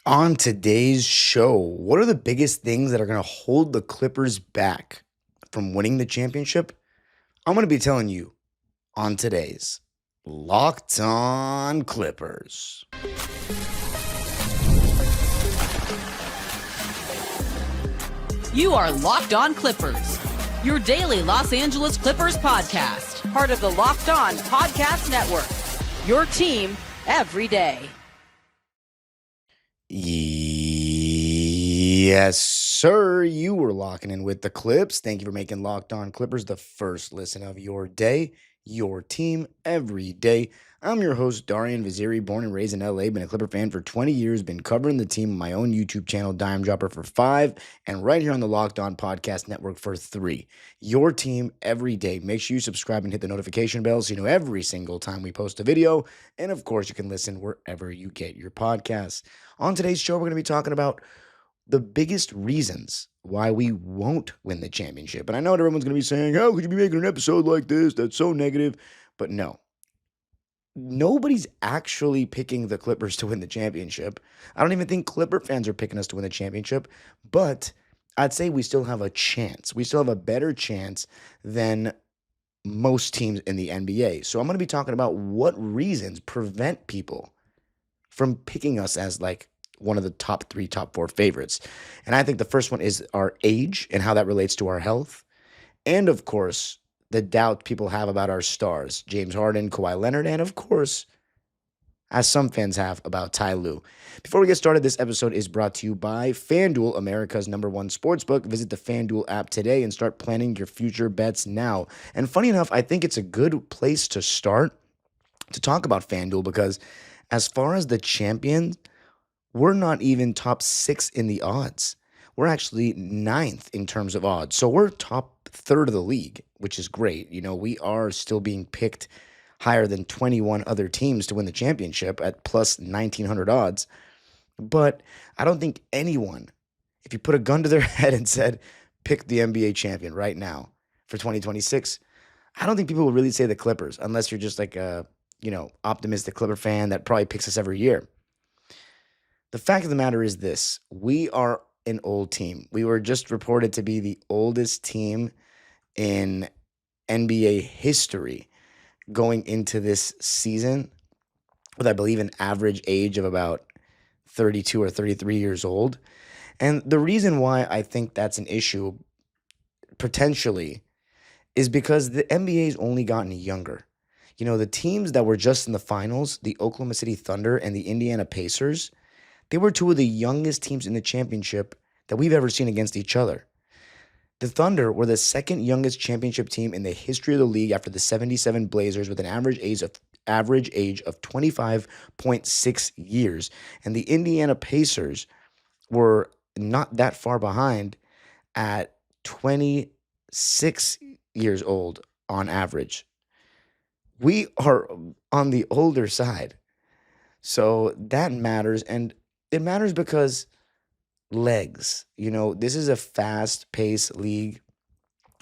On today's show, what are the biggest things that are going to hold the Clippers back from winning the championship? I'm going to be telling you on today's Locked On Clippers. You are Locked On Clippers, your daily Los Angeles Clippers podcast, part of the Locked On Podcast Network, your team every day. Yes, sir. You were locking in with the Clips. Thank you for making Locked On Clippers the first listen of your day, your team every day. I'm your host, Darian Vaziri, born and raised in LA, been a Clipper fan for 20 years, been covering the team on my own YouTube channel, Dime Dropper, for 5, and right here on the Locked On Podcast Network for 3. Your team every day. Make sure you subscribe and hit the notification bell so you know every single time we post a video. And of course, you can listen wherever you get your podcasts. On today's show, we're going to be talking about the biggest reasons why we won't win the championship. And I know everyone's going to be saying, how could you be making an episode like this? That's so negative. But no, nobody's actually picking the Clippers to win the championship. I don't even think Clipper fans are picking us to win the championship. But I'd say we still have a chance. We still have a better chance than most teams in the NBA. So I'm going to be talking about what reasons prevent people from picking us as like one of the top 3, top 4 favorites. And I think the first one is our age and how that relates to our health. And of course, the doubt people have about our stars, James Harden, Kawhi Leonard, and of course, as some fans have, about Ty Lue. Before we get started, this episode is brought to you by FanDuel, America's #1 sportsbook. Visit the FanDuel app today and start planning your future bets now. And funny enough, I think it's a good place to start to talk about FanDuel because as far as the champions, we're not even top 6 in the odds. We're actually 9th in terms of odds. So we're top third of the league, which is great. You know, we are still being picked higher than 21 other teams to win the championship at plus 1,900 odds. But I don't think anyone, if you put a gun to their head and said, pick the NBA champion right now for 2026, I don't think people will really say the Clippers unless you're just like a, optimistic Clipper fan that probably picks us every year. The fact of the matter is this: we are an old team. We were just reported to be the oldest team in NBA history going into this season with, I believe, an average age of about 32 or 33 years old. And the reason why I think that's an issue, potentially, is because the NBA's only gotten younger. You know, the teams that were just in the finals, the Oklahoma City Thunder and the Indiana Pacers, they were 2 of the youngest teams in the championship that we've ever seen against each other. The Thunder were the second youngest championship team in the history of the league after the 77 Blazers with an average age of 25.6 years. And the Indiana Pacers were not that far behind at 26 years old on average. We are on the older side. So that matters. And it matters because legs, this is a fast-paced league.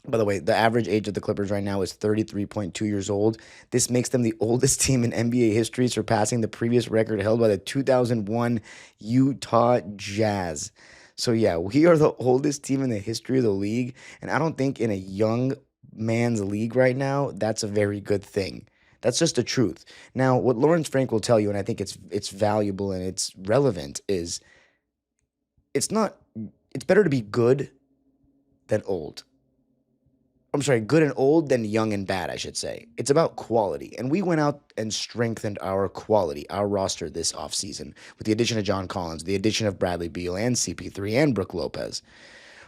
By the way, the average age of the Clippers right now is 33.2 years old. This makes them the oldest team in NBA history, surpassing the previous record held by the 2001 Utah Jazz. So yeah, we are the oldest team in the history of the league, and I don't think in a young man's league right now, that's a very good thing. That's just the truth. Now, what Lawrence Frank will tell you, and I think it's valuable and it's relevant, is it's better to be good than old. I'm sorry, good and old than young and bad, I should say. It's about quality. And we went out and strengthened our quality, our roster this offseason with the addition of John Collins, the addition of Bradley Beal and CP3 and Brook Lopez.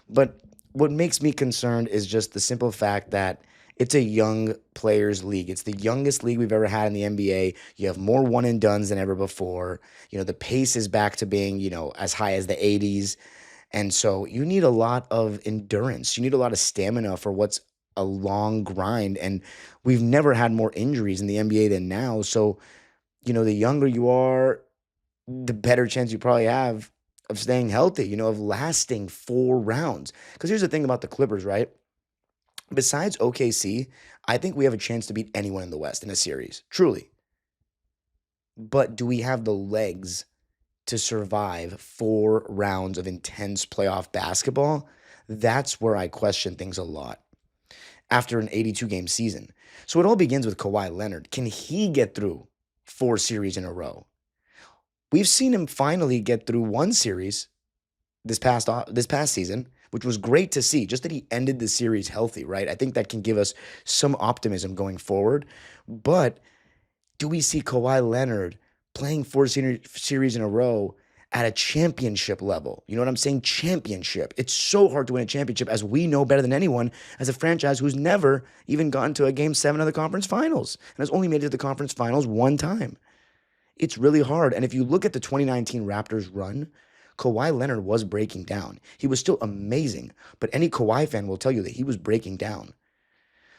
But what makes me concerned is just the simple fact that it's a young players league. It's the youngest league we've ever had in the NBA. You have more one and dones than ever before. The pace is back to being, as high as the 80s. And so you need a lot of endurance. You need a lot of stamina for what's a long grind. And we've never had more injuries in the NBA than now. So, the younger you are, the better chance you probably have of staying healthy, of lasting 4 rounds. Because here's the thing about the Clippers, right? Besides OKC, I think we have a chance to beat anyone in the West in a series, truly. But do we have the legs to survive 4 rounds of intense playoff basketball, that's where I question things a lot after an 82-game season. So it all begins with Kawhi Leonard. Can he get through 4 series in a row? We've seen him finally get through one series this past season, which was great to see. Just that he ended the series healthy, right? I think that can give us some optimism going forward. But do we see Kawhi Leonard playing series in a row at a championship level? You know what I'm saying? Championship. It's so hard to win a championship, as we know better than anyone, as a franchise who's never even gotten to a game 7 of the conference finals and has only made it to the conference finals one time. It's really hard. And if you look at the 2019 Raptors run, Kawhi Leonard was breaking down. He was still amazing, but any Kawhi fan will tell you that he was breaking down.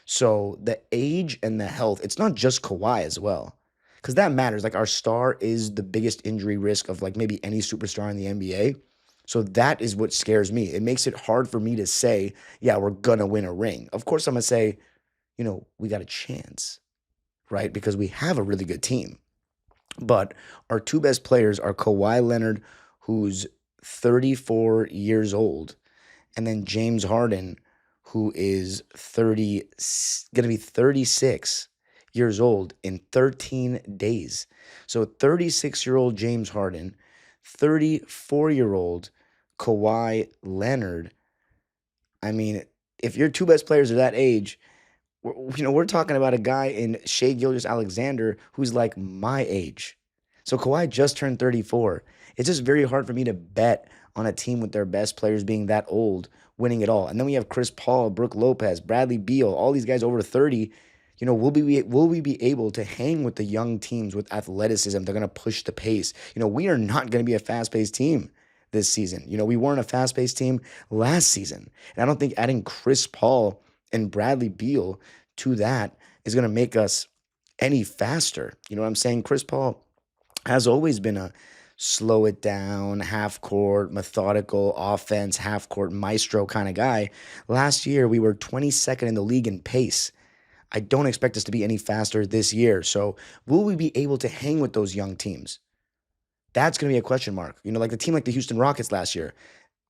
So the age and the health, it's not just Kawhi as well, because that matters. Like, our star is the biggest injury risk of like maybe any superstar in the NBA. So that is what scares me. It makes it hard for me to say, yeah, we're going to win a ring. Of course, I'm going to say, we got a chance, right? Because we have a really good team. But our two best players are Kawhi Leonard, who's 34 years old, and then James Harden, who is going to be 36 years old in 13 days. So 36-year-old James Harden, 34-year-old Kawhi Leonard. I mean, if your two best players are that age, we're talking about a guy in Shai Gilgeous-Alexander who's like my age. So Kawhi just turned 34. It's just very hard for me to bet on a team with their best players being that old winning it all. And then we have Chris Paul, Brook Lopez, Bradley Beal, all these guys over 30. Will we be able to hang with the young teams with athleticism? They're going to push the pace. We are not going to be a fast-paced team this season. We weren't a fast-paced team last season. And I don't think adding Chris Paul and Bradley Beal to that is going to make us any faster. You know what I'm saying? Chris Paul has always been a slow it down, half-court, methodical offense, half-court maestro kind of guy. Last year, we were 22nd in the league in pace. I don't expect us to be any faster this year. So will we be able to hang with those young teams? That's going to be a question mark. Like the team like the Houston Rockets last year.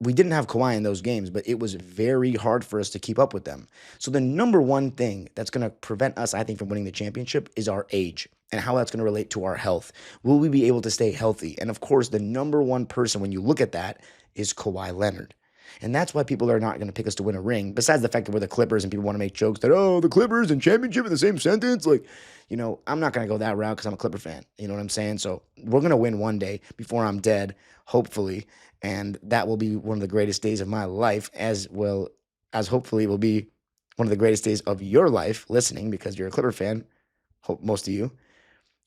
We didn't have Kawhi in those games, but it was very hard for us to keep up with them. So the number one thing that's going to prevent us, I think, from winning the championship is our age and how that's going to relate to our health. Will we be able to stay healthy? And of course, the number one person when you look at that is Kawhi Leonard. And that's why people are not going to pick us to win a ring, besides the fact that we're the Clippers and people want to make jokes that, the Clippers and championship in the same sentence. Like, I'm not going to go that route because I'm a Clipper fan. You know what I'm saying? So we're going to win one day before I'm dead, hopefully. And that will be one of the greatest days of my life, as well as hopefully will be one of the greatest days of your life listening, because you're a Clipper fan, hope most of you.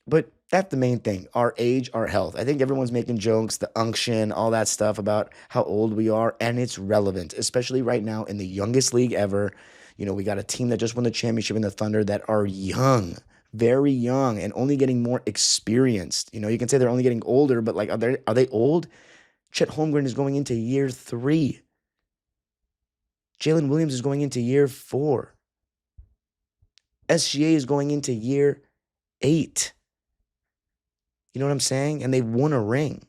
But that's the main thing, our age, our health. I think everyone's making jokes, the unction, all that stuff about how old we are, and it's relevant, especially right now in the youngest league ever. We got a team that just won the championship in the Thunder that are young, very young, and only getting more experienced. You can say they're only getting older, but like, are they old? Chet Holmgren is going into year 3. Jalen Williams is going into year 4. SGA is going into year 8. You know what I'm saying? And they won a ring.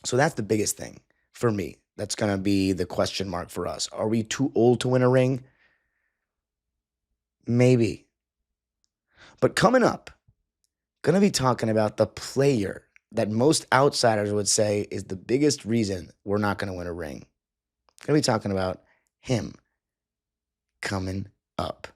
So that's the biggest thing for me. That's going to be the question mark for us. Are we too old to win a ring? Maybe. But coming up, going to be talking about the player that most outsiders would say is the biggest reason we're not going to win a ring. Going to be talking about him coming up.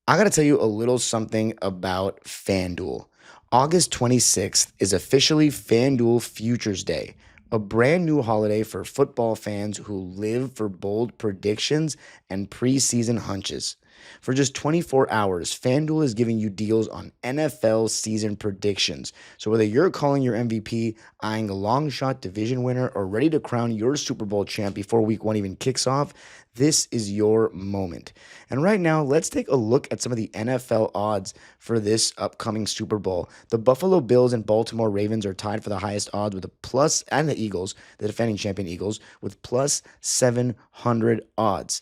I got to tell you a little something about FanDuel. August 26th is officially FanDuel Futures Day, a brand new holiday for football fans who live for bold predictions and preseason hunches. For just 24 hours, FanDuel is giving you deals on NFL season predictions. So whether you're calling your MVP, eyeing a long shot division winner, or ready to crown your Super Bowl champ before week 1 even kicks off, this is your moment. And right now, let's take a look at some of the NFL odds for this upcoming Super Bowl. The Buffalo Bills and Baltimore Ravens are tied for the highest odds with a plus, and the Eagles, the defending champion Eagles, with plus 700 odds.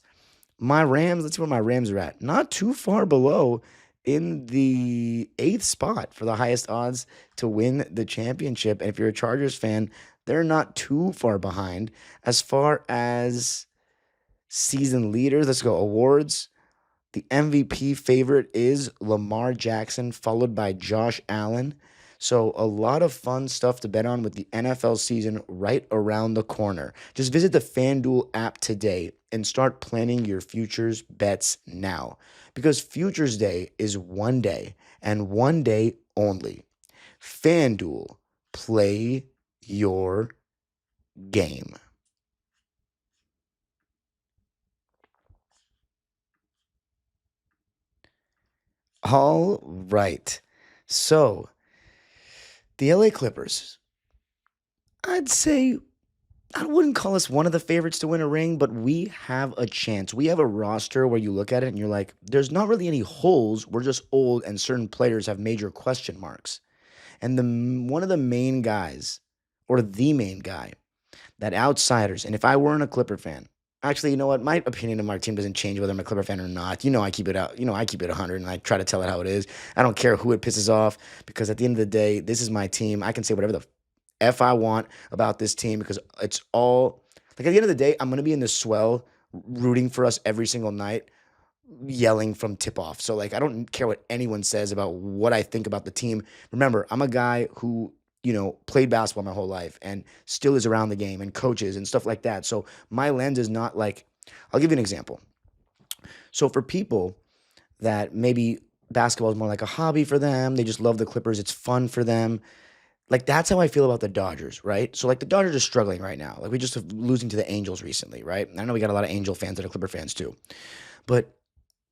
My Rams, let's see where my Rams are at. Not too far below in the eighth spot for the highest odds to win the championship. And if you're a Chargers fan, they're not too far behind. As far as season leaders, let's go awards. The MVP favorite is Lamar Jackson, followed by Josh Allen. So, a lot of fun stuff to bet on with the NFL season right around the corner. Just visit the FanDuel app today and start planning your futures bets now. Because Futures Day is one day and one day only. FanDuel, play your game. All right. So, the LA Clippers, I'd say I wouldn't call us one of the favorites to win a ring, but we have a chance. We have a roster where you look at it and you're like, there's not really any holes. We're just old, and certain players have major question marks. And one of the main guys, or the main guy, that outsiders, and if I weren't a Clipper fan, actually, you know what? My opinion of my team doesn't change whether I'm a Clipper fan or not. I keep it out. I keep it 100 and I try to tell it how it is. I don't care who it pisses off because at the end of the day, this is my team. I can say whatever the F I want about this team because it's all like at the end of the day, I'm going to be in the swell rooting for us every single night, yelling from tip off. So, like, I don't care what anyone says about what I think about the team. Remember, I'm a guy who, played basketball my whole life and still is around the game and coaches and stuff like that. So, my lens is not like, I'll give you an example. So, for people that maybe basketball is more like a hobby for them, they just love the Clippers, it's fun for them. Like, that's how I feel about the Dodgers, right? So, like, the Dodgers are struggling right now. Like, we just losing to the Angels recently, right? And I know we got a lot of Angel fans that are Clipper fans too. But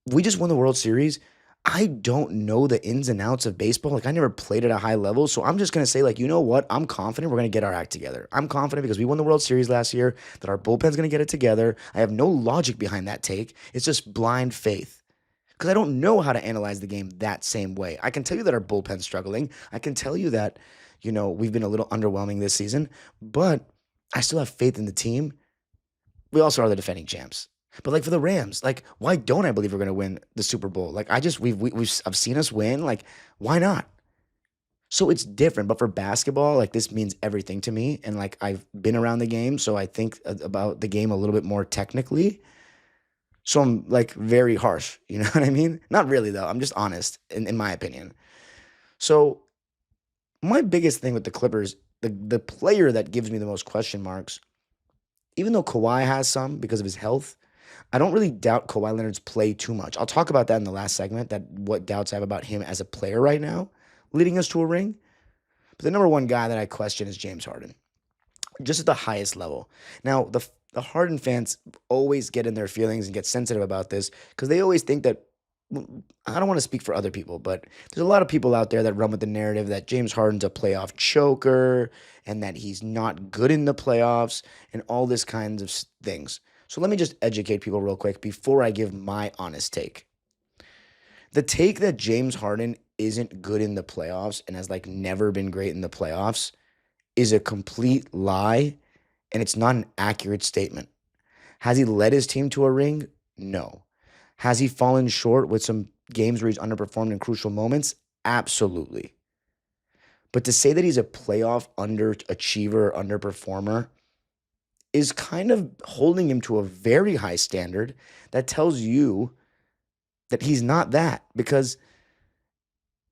we just won the World Series. I don't know the ins and outs of baseball. Like, I never played at a high level. So I'm just going to say, like, you know what? I'm confident we're going to get our act together. I'm confident because we won the World Series last year that our bullpen's going to get it together. I have no logic behind that take. It's just blind faith because I don't know how to analyze the game that same way. I can tell you that our bullpen's struggling. I can tell you that, we've been a little underwhelming this season, but I still have faith in the team. We also are the defending champs. But like for the Rams, like why don't I believe we're going to win the Super Bowl? Like I've seen us win. Like why not? So it's different. But for basketball, like this means everything to me, and like I've been around the game, so I think about the game a little bit more technically. So I'm like very harsh. You know what I mean? Not really though. I'm just honest in my opinion. So my biggest thing with the Clippers, the player that gives me the most question marks, even though Kawhi has some because of his health, I don't really doubt Kawhi Leonard's play too much. I'll talk about that in the last segment, that what doubts I have about him as a player right now, leading us to a ring. But the number one guy that I question is James Harden, just at the highest level. Now, the Harden fans always get in their feelings and get sensitive about this because they always think that, I don't want to speak for other people, but there's a lot of people out there that run with the narrative that James Harden's a playoff choker and that he's not good in the playoffs and all this kinds of things. So let me just educate people real quick before I give my honest take. The take that James Harden isn't good in the playoffs and has like never been great in the playoffs is a complete lie, and it's not an accurate statement. Has he led his team to a ring? No. Has he fallen short with some games where he's underperformed in crucial moments? Absolutely. But to say that he's a playoff underachiever or underperformer is kind of holding him to a very high standard that tells you that he's not that. Because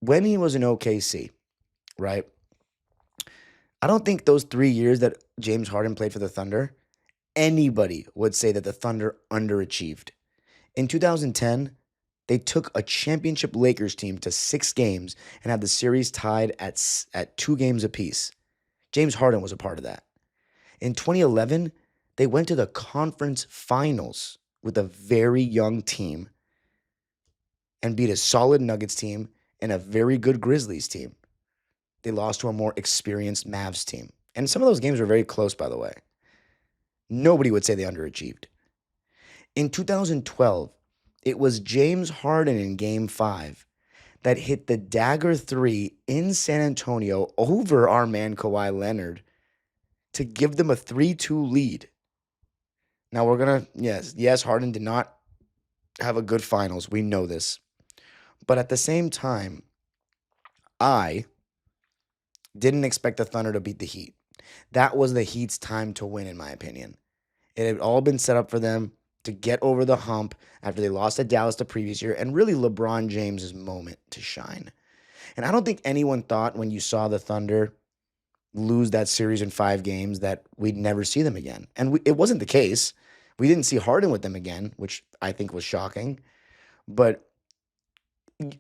when he was in OKC, right, I don't think those 3 years that James Harden played for the Thunder, anybody would say that the Thunder underachieved. In 2010, they took a championship Lakers team to 6 games and had the series tied at 2 games apiece. James Harden was a part of that. In 2011, they went to the conference finals with a very young team and beat a solid Nuggets team and a very good Grizzlies team. They lost to a more experienced Mavs team. And some of those games were very close, by the way. Nobody would say they underachieved. In 2012, it was James Harden in Game 5 that hit the dagger 3 in San Antonio over our man Kawhi Leonard to give them a 3-2 lead. Now yes, Harden did not have a good finals. We know this. But at the same time, I didn't expect the Thunder to beat the Heat. That was the Heat's time to win, in my opinion. It had all been set up for them to get over the hump after they lost to Dallas the previous year, and really LeBron James's moment to shine. And I don't think anyone thought when you saw the Thunder lose that series in 5 games that we'd never see them again. And it wasn't the case. We didn't see Harden with them again, which I think was shocking. But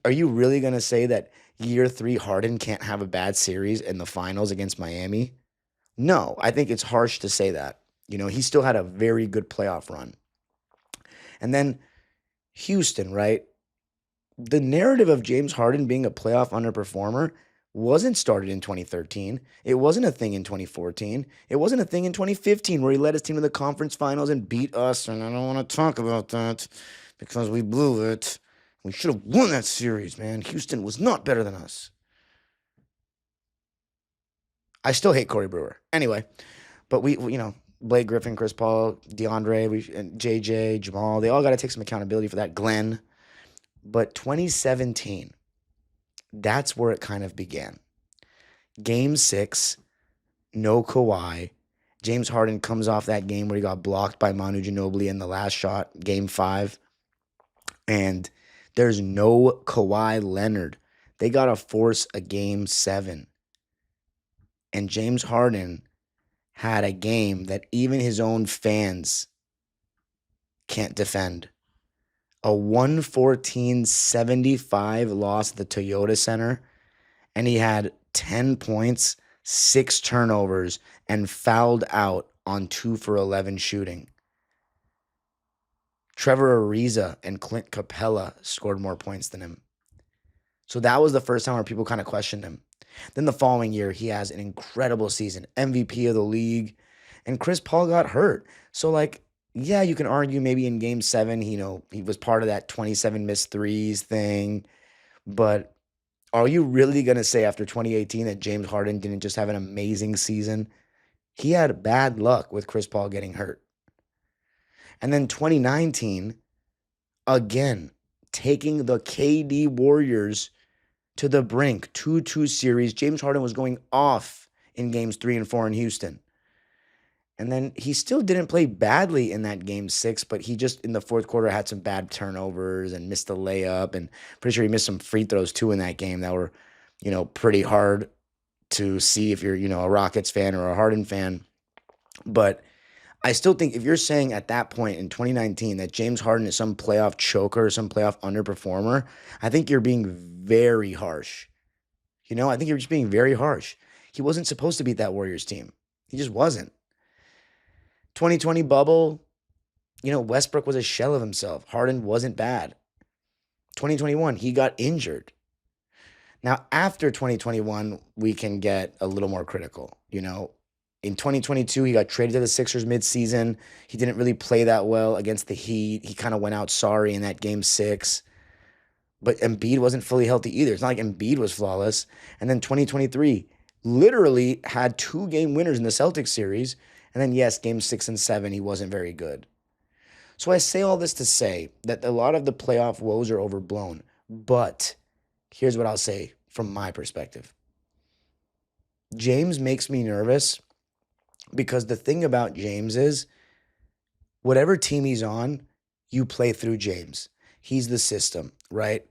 are you really going to say that year 3 Harden can't have a bad series in the finals against Miami? No, I think it's harsh to say that. He still had a very good playoff run. And then Houston, right? The narrative of James Harden being a playoff underperformer wasn't started in 2013. It wasn't a thing in 2014. It wasn't a thing in 2015 where he led his team to the conference finals and beat us. And I don't want to talk about that because we blew it. We should have won that series, man. Houston was not better than us. I still hate Corey Brewer. Anyway, but we Blake Griffin, Chris Paul, DeAndre, and JJ, Jamal, they all got to take some accountability for that. Glenn. But 2017, that's where it kind of began. Game 6, no Kawhi. James Harden comes off that game where he got blocked by Manu Ginobili in the last shot, Game 5. And there's no Kawhi Leonard. They got to force a Game 7. And James Harden had a game that even his own fans can't defend. A 114-75 loss at the Toyota Center, and he had 10 points, 6 turnovers, and fouled out on 2 for 11 shooting. Trevor Ariza and Clint Capella scored more points than him. So that was the first time where people kind of questioned him. Then the following year, he has an incredible season, MVP of the league, and Chris Paul got hurt. So, yeah, you can argue maybe in Game 7, he was part of that 27 missed threes thing. But are you really going to say after 2018 that James Harden didn't just have an amazing season? He had bad luck with Chris Paul getting hurt. And then 2019, again, taking the KD Warriors to the brink, 2-2 series. James Harden was going off in Games 3 and 4 in Houston. And then he still didn't play badly in that Game 6, but he just, in the fourth quarter, had some bad turnovers and missed a layup. And pretty sure he missed some free throws, too, in that game that were, pretty hard to see if you're, a Rockets fan or a Harden fan. But I still think if you're saying at that point in 2019 that James Harden is some playoff choker or some playoff underperformer, I think you're being very harsh. I think you're just being very harsh. He wasn't supposed to beat that Warriors team. He just wasn't. 2020 bubble, Westbrook was a shell of himself. Harden wasn't bad. 2021, he got injured. Now, after 2021, we can get a little more critical. In 2022, he got traded to the Sixers midseason. He didn't really play that well against the Heat. He kind of went out sorry in that Game 6. But Embiid wasn't fully healthy either. It's not like Embiid was flawless. And then 2023 literally had 2-game winners in the Celtics series. And then, yes, Game 6 and 7, he wasn't very good. So I say all this to say that a lot of the playoff woes are overblown. But here's what I'll say from my perspective. James makes me nervous because the thing about James is whatever team he's on, you play through James. He's the system, right?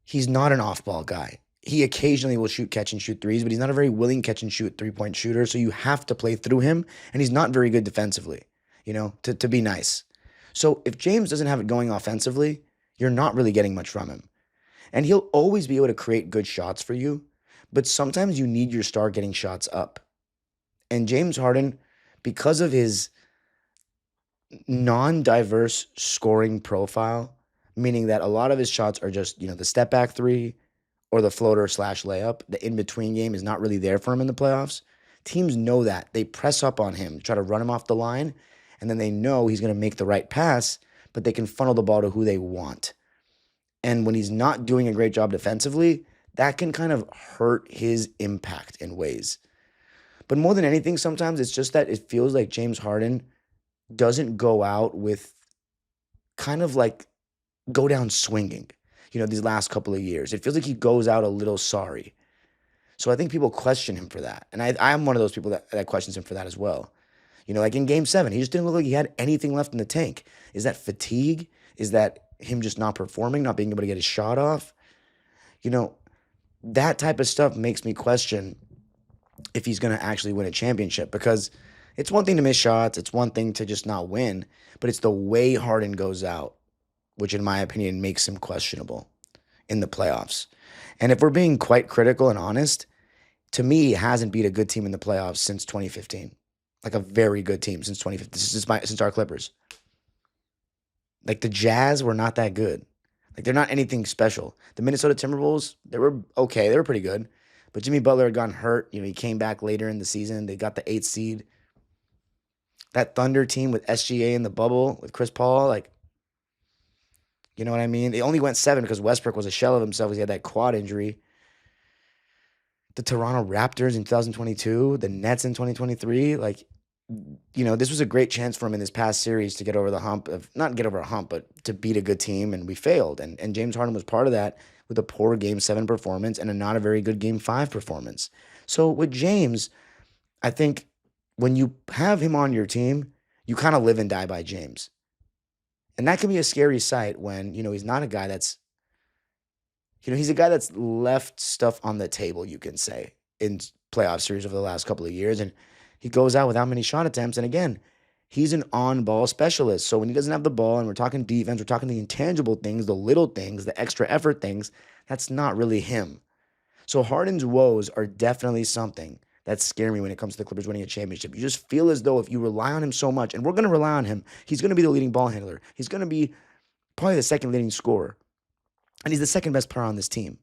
He's not an off-ball guy. He occasionally will catch and shoot threes, but he's not a very willing catch and shoot three-point shooter, so you have to play through him, and he's not very good defensively, to be nice. So if James doesn't have it going offensively, you're not really getting much from him. And he'll always be able to create good shots for you, but sometimes you need your star getting shots up. And James Harden, because of his non-diverse scoring profile, meaning that a lot of his shots are just, the step back three or the floater / layup, the in-between game is not really there for him in the playoffs. Teams know that. They press up on him, try to run him off the line, and then they know he's going to make the right pass, but they can funnel the ball to who they want. And when he's not doing a great job defensively, that can kind of hurt his impact in ways. But more than anything, sometimes it's just that it feels like James Harden doesn't go out with kind of like go down swinging. these last couple of years. It feels like he goes out a little sorry. So I think people question him for that. And I'm one of those people that questions him for that as well. Like in game 7, he just didn't look like he had anything left in the tank. Is that fatigue? Is that him just not performing, not being able to get his shot off? That type of stuff makes me question if he's going to actually win a championship, because it's one thing to miss shots. It's one thing to just not win, but it's the way Harden goes out, which in my opinion makes him questionable in the playoffs. And if we're being quite critical and honest, to me, he hasn't beat a good team in the playoffs since 2015. Like a very good team since 2015, since our Clippers. Like the Jazz were not that good. Like they're not anything special. The Minnesota Timberwolves, they were okay. They were pretty good. But Jimmy Butler had gotten hurt. He came back later in the season. They got the 8th seed. That Thunder team with SGA in the bubble with Chris Paul, like, you know what I mean? They only went 7 because Westbrook was a shell of himself because he had that quad injury. The Toronto Raptors in 2022, the Nets in 2023, like, this was a great chance for him in this past series to get over the hump of, not get over a hump, but to beat a good team, and we failed. And James Harden was part of that with a poor Game 7 performance and a not a very good Game 5 performance. So with James, I think when you have him on your team, you kind of live and die by James. And that can be a scary sight when, he's not a guy that's, he's a guy that's left stuff on the table, you can say, in playoff series over the last couple of years. And he goes out without many shot attempts. And again, he's an on-ball specialist. So when he doesn't have the ball, and we're talking defense, we're talking the intangible things, the little things, the extra effort things, that's not really him. So Harden's woes are definitely something that scare me when it comes to the Clippers winning a championship. You just feel as though if you rely on him so much, and we're going to rely on him, he's going to be the leading ball handler. He's going to be probably the second leading scorer. And he's the second best player on this team,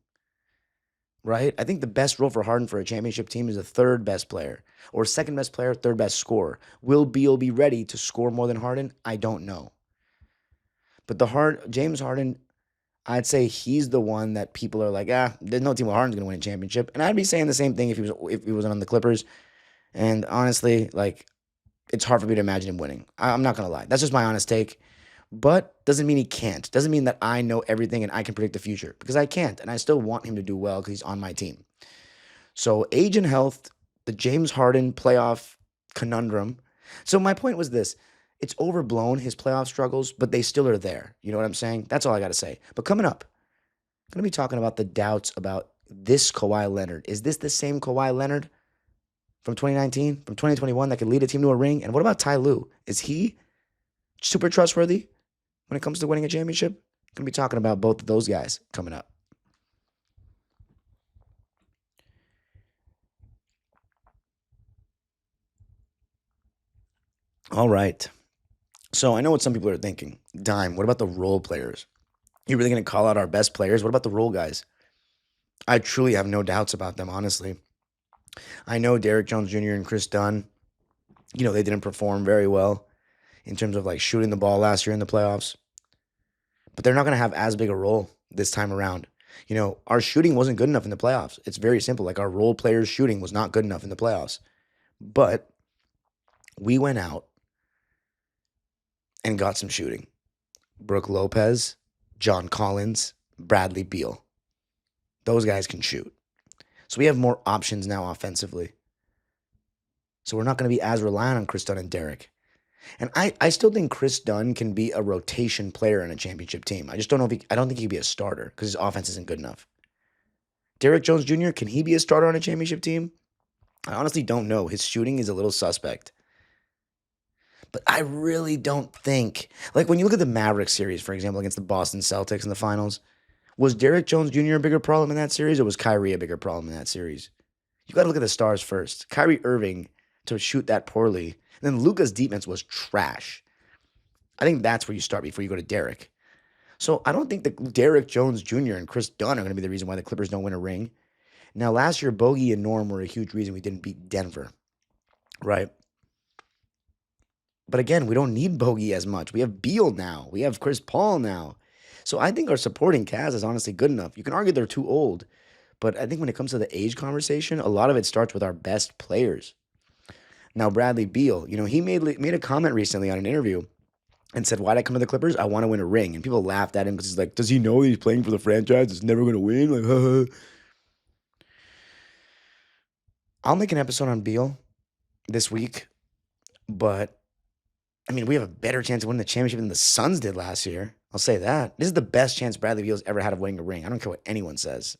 right? I think the best role for Harden for a championship team is the third best player, or second best player, third best scorer. Will Beal be ready to score more than Harden? I don't know. But James Harden, I'd say he's the one that people are like, there's no team where Harden's going to win a championship. And I'd be saying the same thing if he wasn't on the Clippers. And honestly, like, it's hard for me to imagine him winning. I'm not going to lie. That's just my honest take. But doesn't mean he can't. Doesn't mean that I know everything and I can predict the future, because I can't. And I still want him to do well because he's on my team. So age and health, the James Harden playoff conundrum. So my point was this. It's overblown, his playoff struggles, but they still are there. You know what I'm saying? That's all I got to say. But coming up, I'm going to be talking about the doubts about this Kawhi Leonard. Is this the same Kawhi Leonard from 2019, from 2021 that could lead a team to a ring? And what about Ty Lue? Is he super trustworthy when it comes to winning a championship? I'm going to be talking about both of those guys coming up. All right. So I know what some people are thinking. Dime, what about the role players? You really going to call out our best players? What about the role guys? I truly have no doubts about them, honestly. I know Derrick Jones Jr. and Chris Dunn, they didn't perform very well in terms of like shooting the ball last year in the playoffs. But they're not going to have as big a role this time around. Our shooting wasn't good enough in the playoffs. It's very simple. Like our role players' shooting was not good enough in the playoffs. But we went out and got some shooting. Brook Lopez, John Collins, Bradley Beal. Those guys can shoot. So we have more options now offensively. So we're not going to be as reliant on Chris Dunn and Derrick. And I still think Chris Dunn can be a rotation player in a championship team. I just don't know I don't think he can be a starter because his offense isn't good enough. Derrick Jones Jr., can he be a starter on a championship team? I honestly don't know. His shooting is a little suspect. But I really don't think, like when you look at the Mavericks series, for example, against the Boston Celtics in the finals, was Derrick Jones Jr. a bigger problem in that series, or was Kyrie a bigger problem in that series? You got to look at the stars first. Kyrie Irving to shoot that poorly, and then Luka's defense was trash. I think that's where you start before you go to Derrick. So I don't think that Derrick Jones Jr. and Chris Dunn are going to be the reason why the Clippers don't win a ring. Now, last year, Bogey and Norm were a huge reason we didn't beat Denver, right? But again, we don't need Bogey as much. We have Beal now. We have Chris Paul now. So I think our supporting cast is honestly good enough. You can argue they're too old, but I think when it comes to the age conversation, a lot of it starts with our best players. Now, Bradley Beal, he made a comment recently on an interview and said, why'd I come to the Clippers? I want to win a ring. And people laughed at him because he's like, does he know he's playing for the franchise? It's never going to win. Like, haha. I'll make an episode on Beal this week, but I mean, we have a better chance of winning the championship than the Suns did last year. I'll say that. This is the best chance Bradley Beal's ever had of winning a ring. I don't care what anyone says.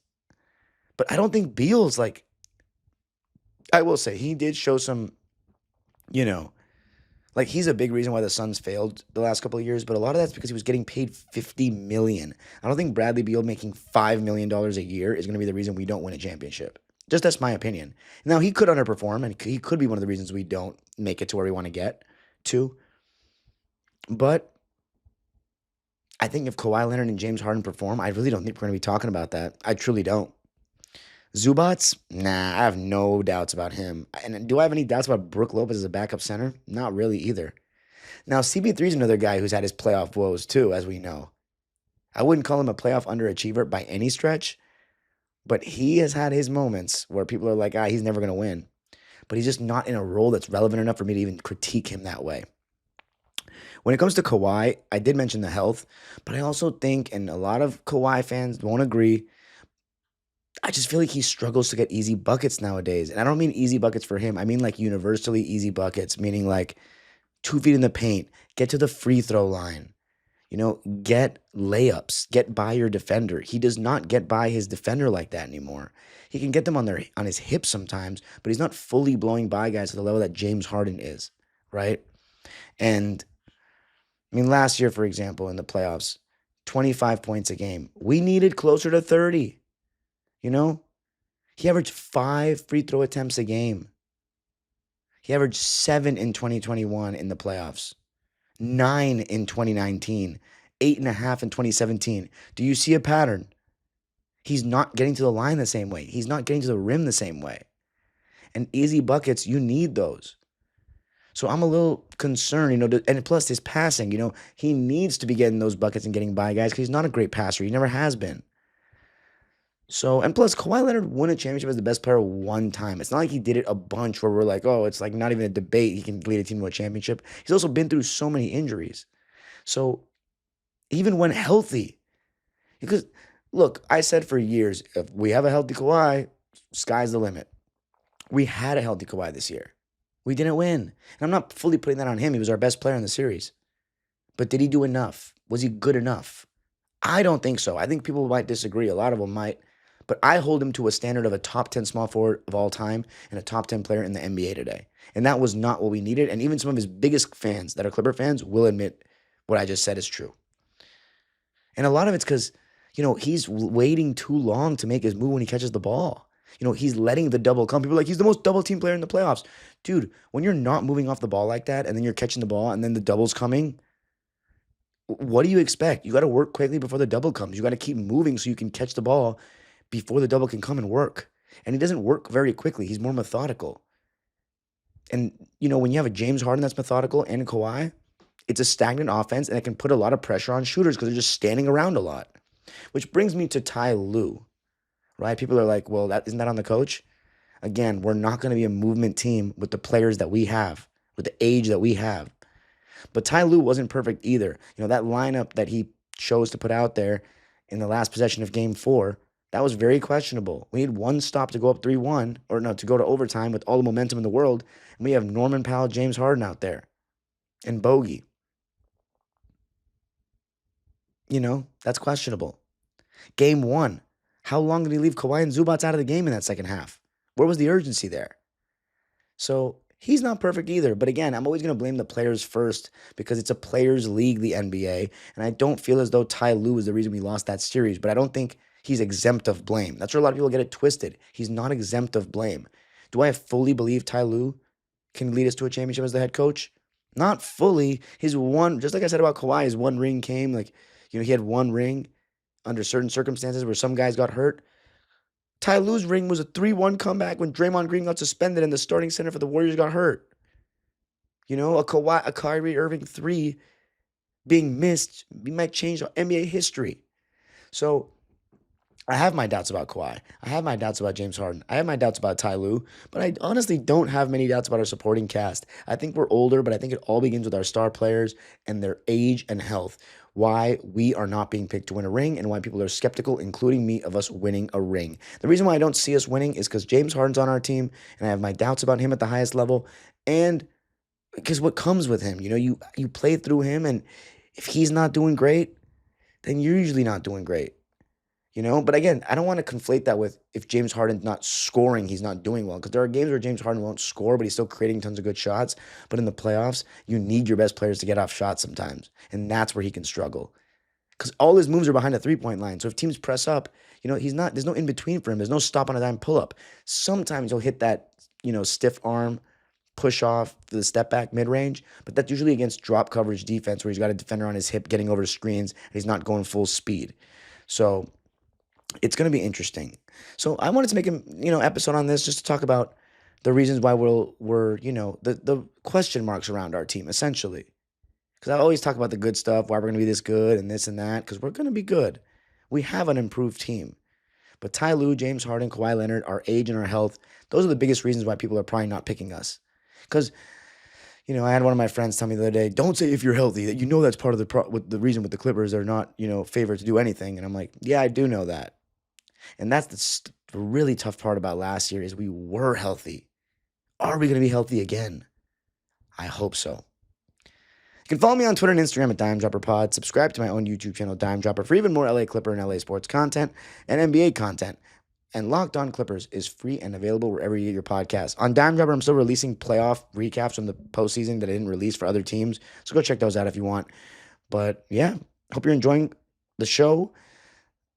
But I don't think Beal's like, I will say, he did show some, you know, like he's a big reason why the Suns failed the last couple of years, but a lot of that's because he was getting paid $50 million. I don't think Bradley Beal making $5 million a year is going to be the reason we don't win a championship. Just that's my opinion. Now, he could underperform, and he could be one of the reasons we don't make it to where we want to get to. But I think if Kawhi Leonard and James Harden perform, I really don't think we're going to be talking about that. I truly don't. Zubats? Nah, I have no doubts about him. And do I have any doubts about Brook Lopez as a backup center? Not really either. Now, CP3 is another guy who's had his playoff woes too, as we know. I wouldn't call him a playoff underachiever by any stretch, but he has had his moments where people are like, he's never going to win. But he's just not in a role that's relevant enough for me to even critique him that way. When it comes to Kawhi, I did mention the health, but I also think, and a lot of Kawhi fans won't agree, I just feel like he struggles to get easy buckets nowadays. And I don't mean easy buckets for him. I mean like universally easy buckets, meaning like 2 feet in the paint, get to the free throw line, get layups, get by your defender. He does not get by his defender like that anymore. He can get them on his hips sometimes, but he's not fully blowing by guys to the level that James Harden is, right? And I mean, last year, for example, in the playoffs, 25 points a game. We needed closer to 30. He averaged 5 free throw attempts a game. He averaged 7 in 2021 in the playoffs, 9 in 2019, 8.5 in 2017. Do you see a pattern? He's not getting to the line the same way. He's not getting to the rim the same way. And easy buckets, you need those. So I'm a little concerned, and plus his passing, he needs to be getting those buckets and getting by guys because he's not a great passer. He never has been. So, and plus Kawhi Leonard won a championship as the best player one time. It's not like he did it a bunch where we're like, oh, it's like not even a debate. He can lead a team to a championship. He's also been through so many injuries. So even when healthy, because look, I said for years, if we have a healthy Kawhi, sky's the limit. We had a healthy Kawhi this year. We didn't win. And I'm not fully putting that on him. He was our best player in the series. But did he do enough? Was he good enough? I don't think so. I think people might disagree. A lot of them might. But I hold him to a standard of a top 10 small forward of all time and a top 10 player in the NBA today. And that was not what we needed. And even some of his biggest fans that are Clipper fans will admit what I just said is true. And a lot of it's because, he's waiting too long to make his move when he catches the ball. He's letting the double come. People are like, he's the most double team player in the playoffs. Dude, when you're not moving off the ball like that and then you're catching the ball and then the double's coming, what do you expect? You got to work quickly before the double comes. You got to keep moving so you can catch the ball before the double can come and work. And he doesn't work very quickly. He's more methodical. And, when you have a James Harden that's methodical and Kawhi, it's a stagnant offense and it can put a lot of pressure on shooters because they're just standing around a lot. Which brings me to Ty Lue, right? People are like, well, isn't that on the coach? Again, we're not going to be a movement team with the players that we have, with the age that we have. But Ty Lue wasn't perfect either. That lineup that he chose to put out there in the last possession of Game 4, that was very questionable. We need one stop to go up 3-1, or no, to go to overtime with all the momentum in the world, and we have Norman Powell, James Harden out there, and Bogey. That's questionable. Game 1, how long did he leave Kawhi and Zubats out of the game in that second half? Where was the urgency there? So he's not perfect either. But again, I'm always going to blame the players first because it's a players' league, the NBA. And I don't feel as though Ty Lue is the reason we lost that series. But I don't think he's exempt of blame. That's where a lot of people get it twisted. He's not exempt of blame. Do I fully believe Ty Lue can lead us to a championship as the head coach? Not fully. His one, just like I said about Kawhi, his one ring came. He had one ring under certain circumstances where some guys got hurt. Ty Lue's ring was a 3-1 comeback when Draymond Green got suspended and the starting center for the Warriors got hurt. A Kyrie Irving 3 being missed might change NBA history. So I have my doubts about Kawhi. I have my doubts about James Harden. I have my doubts about Ty Lue, but I honestly don't have many doubts about our supporting cast. I think we're older, but I think it all begins with our star players and their age and health. Why we are not being picked to win a ring and why people are skeptical, including me, of us winning a ring. The reason why I don't see us winning is because James Harden's on our team and I have my doubts about him at the highest level. And because what comes with him, you play through him, and if he's not doing great, then you're usually not doing great. But again, I don't want to conflate that with if James Harden's not scoring, he's not doing well. Because there are games where James Harden won't score, but he's still creating tons of good shots. But in the playoffs, you need your best players to get off shots sometimes. And that's where he can struggle. Because all his moves are behind the 3-point line. So if teams press up, there's no in between for him. There's no stop on a dime pull up. Sometimes he'll hit that, stiff arm push off the step back mid range, but that's usually against drop coverage defense where he's got a defender on his hip getting over screens and he's not going full speed. So it's going to be interesting. So I wanted to make an episode on this just to talk about the reasons why we're the question marks around our team essentially. Because I always talk about the good stuff, why we're going to be this good and this and that, because we're going to be good. We have an improved team. But Ty Lue, James Harden, Kawhi Leonard, our age and our health, those are the biggest reasons why people are probably not picking us. Because I had one of my friends tell me the other day, don't say if you're healthy. That's part of the reason with the Clippers they're not favored to do anything. And I'm like, yeah, I do know that. And that's the really tough part about last year is we were healthy. Are we going to be healthy again? I hope so. You can follow me on Twitter and Instagram at DimeDropperPod. Subscribe to my own YouTube channel, Dime Dropper, for even more LA Clipper and LA sports content and NBA content. And Locked On Clippers is free and available wherever you get your podcasts. On Dime Dropper, I'm still releasing playoff recaps from the postseason that I didn't release for other teams. So go check those out if you want. But yeah, hope you're enjoying the show.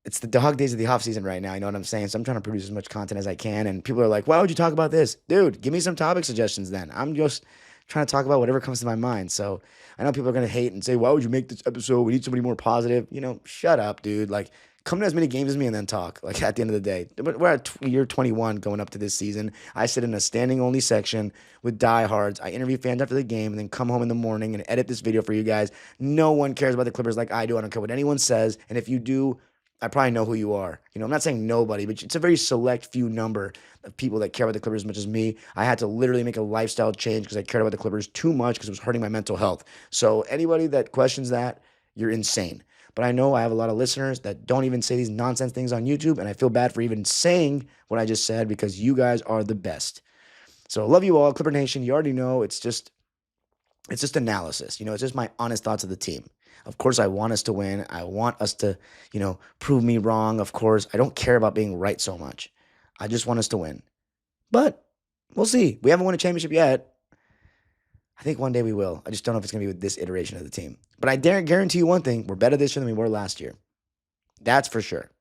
It's the dog days of the offseason right now, you know what I'm saying? So I'm trying to produce as much content as I can. And people are like, why would you talk about this? Dude, give me some topic suggestions then. I'm just trying to talk about whatever comes to my mind. So I know people are going to hate and say, why would you make this episode? We need somebody more positive. Shut up, dude. Like, come to as many games as me and then talk, like, at the end of the day. We're at year 21 going up to this season. I sit in a standing-only section with diehards. I interview fans after the game and then come home in the morning and edit this video for you guys. No one cares about the Clippers like I do. I don't care what anyone says. And if you do, I probably know who you are. I'm not saying nobody, but it's a very select few number of people that care about the Clippers as much as me. I had to literally make a lifestyle change because I cared about the Clippers too much because it was hurting my mental health. So anybody that questions that, you're insane. But I know I have a lot of listeners that don't even say these nonsense things on YouTube, and I feel bad for even saying what I just said because you guys are the best. So I love you all, Clipper Nation. You already know it's just analysis. It's just my honest thoughts of the team. Of course, I want us to win. I want us to, prove me wrong. Of course, I don't care about being right so much. I just want us to win. But we'll see. We haven't won a championship yet. I think one day we will. I just don't know if it's going to be with this iteration of the team. But I dare guarantee you one thing. We're better this year than we were last year. That's for sure.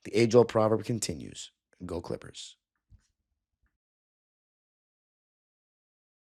The age-old proverb continues. Go Clippers.